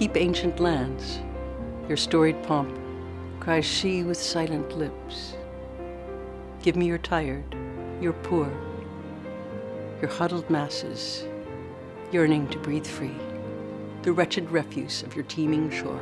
Keep ancient lands, your storied pomp, cries she with silent lips. Give me your tired, your poor, your huddled masses, yearning to breathe free, the wretched refuse of your teeming shore.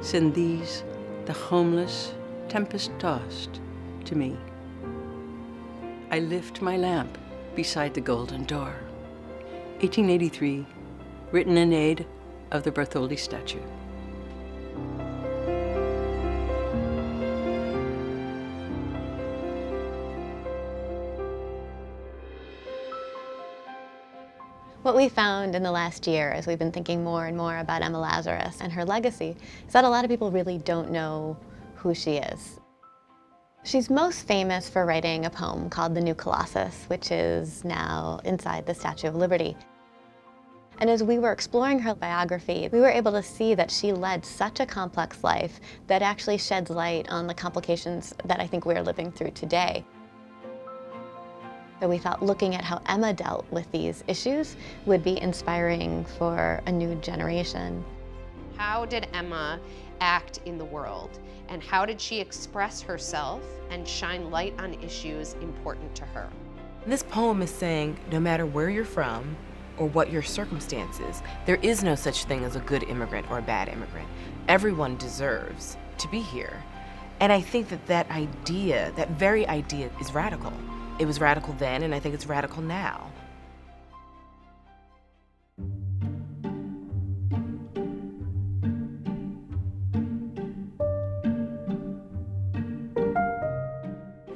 Send these, the homeless, tempest-tossed, to me. I lift my lamp beside the golden door. 1883, written in aid of the Bartholdi statue. What we found in the last year, as we've been thinking more and more about Emma Lazarus and her legacy, is that a lot of people really don't know who she is. She's most famous for writing a poem called The New Colossus, which is now inside the Statue of Liberty. And as we were exploring her biography, we were able to see that she led such a complex life that actually sheds light on the complications that I think we're living through today. So we thought looking at how Emma dealt with these issues would be inspiring for a new generation. How did Emma act in the world? And how did she express herself and shine light on issues important to her? This poem is saying, no matter where you're from or what your circumstances, there is no such thing as a good immigrant or a bad immigrant. Everyone deserves to be here. And I think that that idea, that very idea, is radical. It was radical then, and I think it's radical now.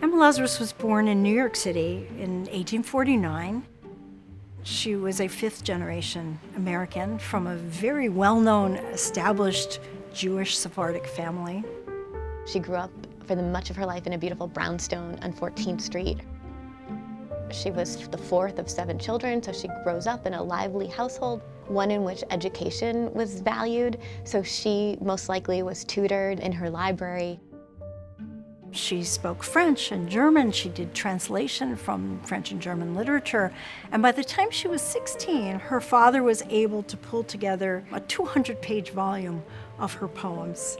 Emma Lazarus was born in New York City in 1849. She was a fifth-generation American from a very well-known, established Jewish Sephardic family. She grew up for much of her life in a beautiful brownstone on 14th Street. She was the fourth of 7 children, so she grows up in a lively household, one in which education was valued, so she most likely was tutored in her library. She spoke French and German. She did translation from French and German literature. And by the time she was 16, her father was able to pull together a 200-page volume of her poems.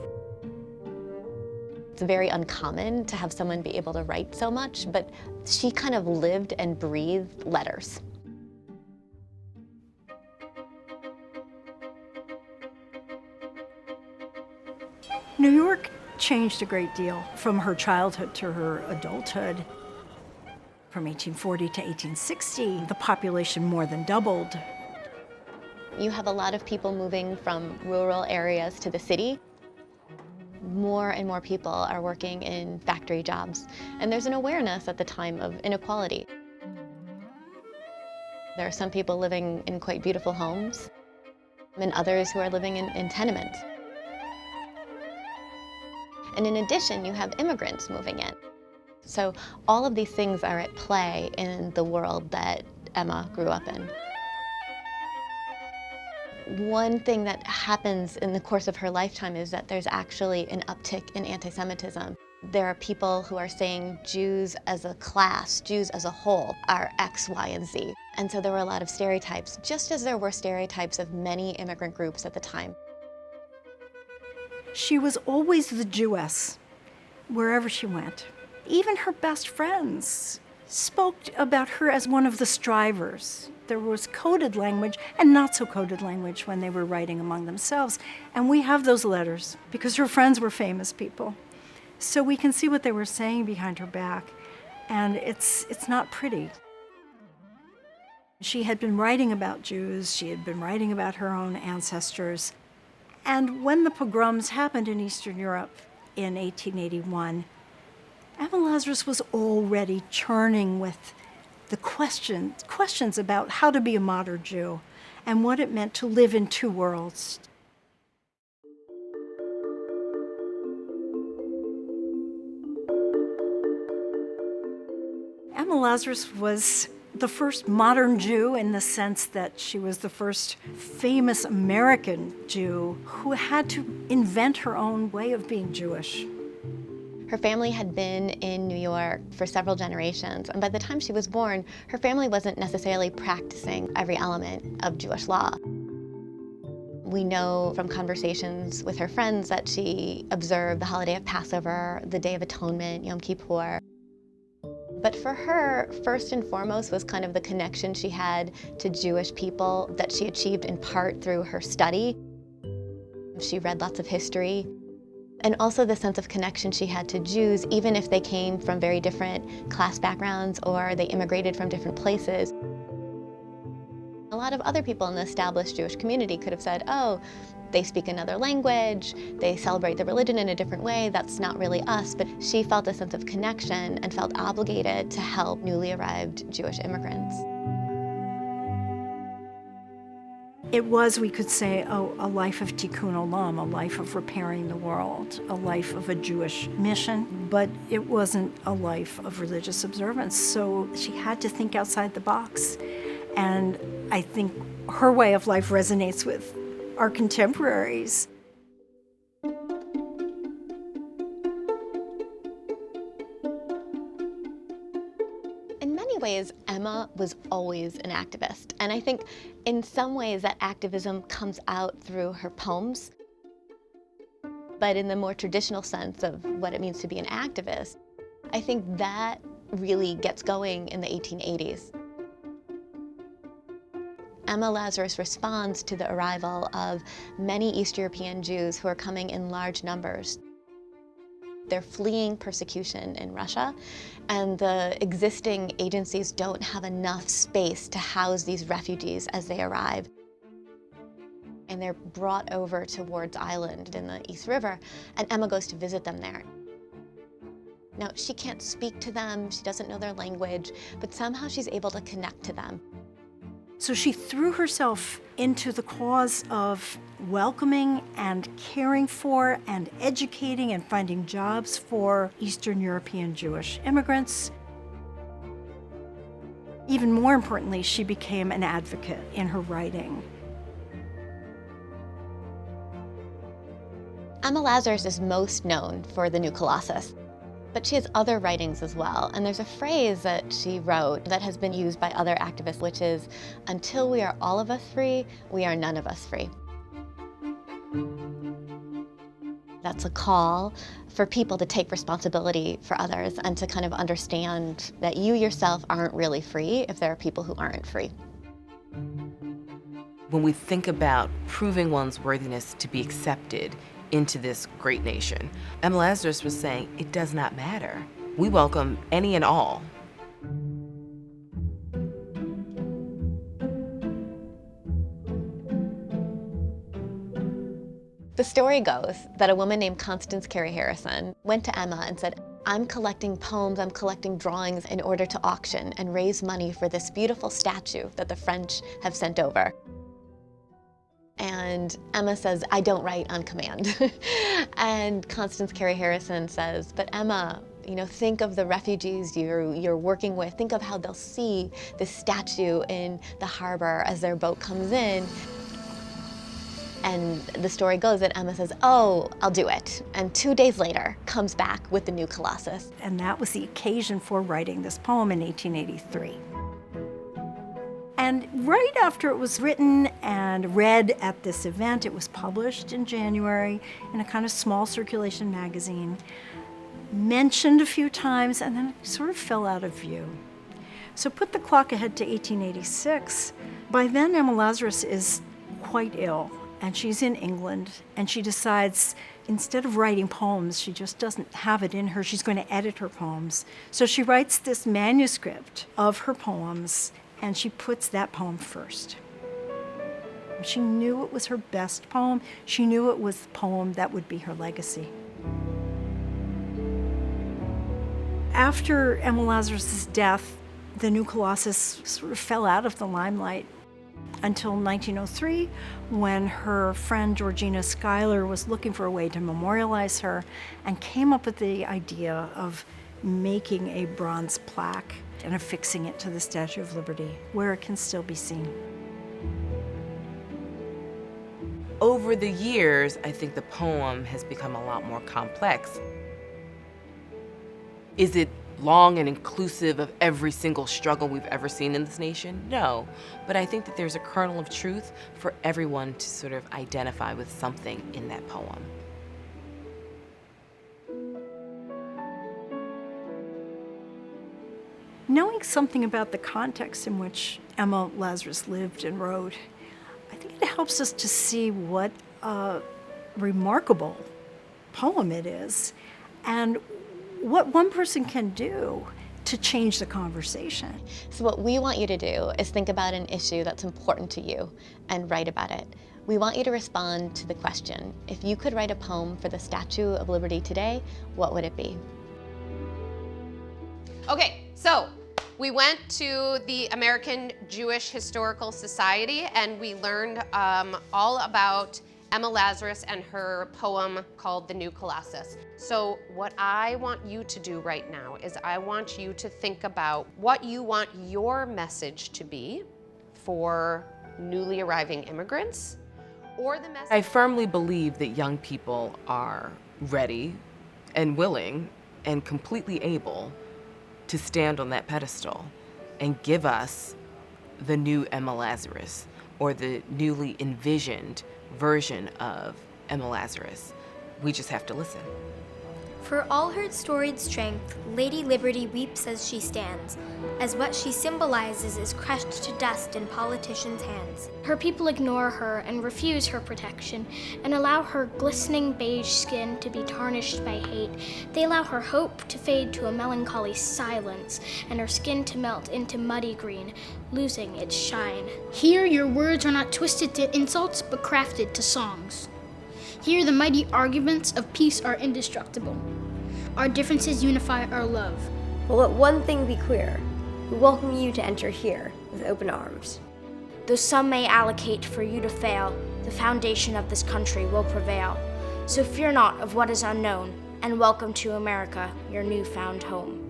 It's very uncommon to have someone be able to write so much, but she kind of lived and breathed letters. New York changed a great deal from her childhood to her adulthood. From 1840 to 1860, the population more than doubled. You have a lot of people moving from rural areas to the city. More and more people are working in factory jobs, and there's an awareness at the time of inequality. There are some people living in quite beautiful homes, and others who are living in tenements. And in addition, you have immigrants moving in. So all of these things are at play in the world that Emma grew up in. One thing that happens in the course of her lifetime is that there's actually an uptick in anti-Semitism. There are people who are saying Jews as a class, Jews as a whole, are X, Y, and Z. And so there were a lot of stereotypes, just as there were stereotypes of many immigrant groups at the time. She was always the Jewess, wherever she went. Even her best friends spoke about her as one of the strivers. There was coded language and not so coded language when they were writing among themselves. And we have those letters because her friends were famous people. So we can see what they were saying behind her back. And it's not pretty. She had been writing about Jews. She had been writing about her own ancestors. And when the pogroms happened in Eastern Europe in 1881, Emma Lazarus was already churning with the questions about how to be a modern Jew and what it meant to live in two worlds. Emma Lazarus was the first modern Jew in the sense that she was the first famous American Jew who had to invent her own way of being Jewish. Her family had been in New York for several generations, and by the time she was born, her family wasn't necessarily practicing every element of Jewish law. We know from conversations with her friends that she observed the holiday of Passover, the Day of Atonement, Yom Kippur. But for her, first and foremost was kind of the connection she had to Jewish people that she achieved in part through her study. She read lots of history. And also the sense of connection she had to Jews, even if they came from very different class backgrounds or they immigrated from different places. A lot of other people in the established Jewish community could have said, oh, they speak another language, they celebrate the religion in a different way, that's not really us. But she felt a sense of connection and felt obligated to help newly arrived Jewish immigrants. It was, we could say, a life of tikkun olam, a life of repairing the world, a life of a Jewish mission, but it wasn't a life of religious observance. So she had to think outside the box. And I think her way of life resonates with our contemporaries. In many ways, Emma was always an activist. And I think in some ways that activism comes out through her poems. But in the more traditional sense of what it means to be an activist, I think that really gets going in the 1880s. Emma Lazarus responds to the arrival of many East European Jews who are coming in large numbers. They're fleeing persecution in Russia, and the existing agencies don't have enough space to house these refugees as they arrive. And they're brought over to Ward's Island in the East River, and Emma goes to visit them there. Now, she can't speak to them, she doesn't know their language, but somehow she's able to connect to them. So she threw herself into the cause of welcoming and caring for and educating and finding jobs for Eastern European Jewish immigrants. Even more importantly, she became an advocate in her writing. Emma Lazarus is most known for the New Colossus, but she has other writings as well. And there's a phrase that she wrote that has been used by other activists, which is, until we are all of us free, we are none of us free. That's a call for people to take responsibility for others and to kind of understand that you yourself aren't really free if there are people who aren't free. When we think about proving one's worthiness to be accepted into this great nation, Emma Lazarus was saying, it does not matter. We welcome any and all. The story goes that a woman named Constance Carey Harrison went to Emma and said, I'm collecting poems, I'm collecting drawings in order to auction and raise money for this beautiful statue that the French have sent over. And Emma says, I don't write on command. And Constance Carey Harrison says, but Emma, think of the refugees you're working with. Think of how they'll see this statue in the harbor as their boat comes in. And the story goes that Emma says, oh, I'll do it. And 2 days later, comes back with the new Colossus. And that was the occasion for writing this poem in 1883. And right after it was written and read at this event, it was published in January in a kind of small circulation magazine, mentioned a few times, and then it sort of fell out of view. So put the clock ahead to 1886. By then, Emma Lazarus is quite ill, and she's in England, and she decides, instead of writing poems, she just doesn't have it in her, she's going to edit her poems. So she writes this manuscript of her poems, and she puts that poem first. She knew it was her best poem. She knew it was the poem that would be her legacy. After Emma Lazarus' death, the new Colossus sort of fell out of the limelight until 1903, when her friend Georgina Schuyler was looking for a way to memorialize her and came up with the idea of making a bronze plaque and affixing it to the Statue of Liberty, where it can still be seen. Over the years, I think the poem has become a lot more complex. Is it long and inclusive of every single struggle we've ever seen in this nation? No. But I think that there's a kernel of truth for everyone to sort of identify with something in that poem. Knowing something about the context in which Emma Lazarus lived and wrote, I think it helps us to see what a remarkable poem it is and what one person can do to change the conversation. So what we want you to do is think about an issue that's important to you and write about it. We want you to respond to the question, if you could write a poem for the Statue of Liberty today, what would it be? Okay, so we went to the American Jewish Historical Society and we learned all about Emma Lazarus and her poem called The New Colossus. So what I want you to do right now is I want you to think about what you want your message to be for newly arriving immigrants, or the message. I firmly believe that young people are ready and willing and completely able to stand on that pedestal and give us the new Emma Lazarus, or the newly envisioned version of Emma Lazarus. We just have to listen. For all her storied strength, Lady Liberty weeps as she stands, as what she symbolizes is crushed to dust in politicians' hands. Her people ignore her and refuse her protection, and allow her glistening beige skin to be tarnished by hate. They allow her hope to fade to a melancholy silence, and her skin to melt into muddy green, losing its shine. Here your words are not twisted to insults, but crafted to songs. Here the mighty arguments of peace are indestructible. Our differences unify our love. But let one thing be clear. We welcome you to enter here with open arms. Though some may allocate for you to fail, the foundation of this country will prevail. So fear not of what is unknown, and welcome to America, your newfound home.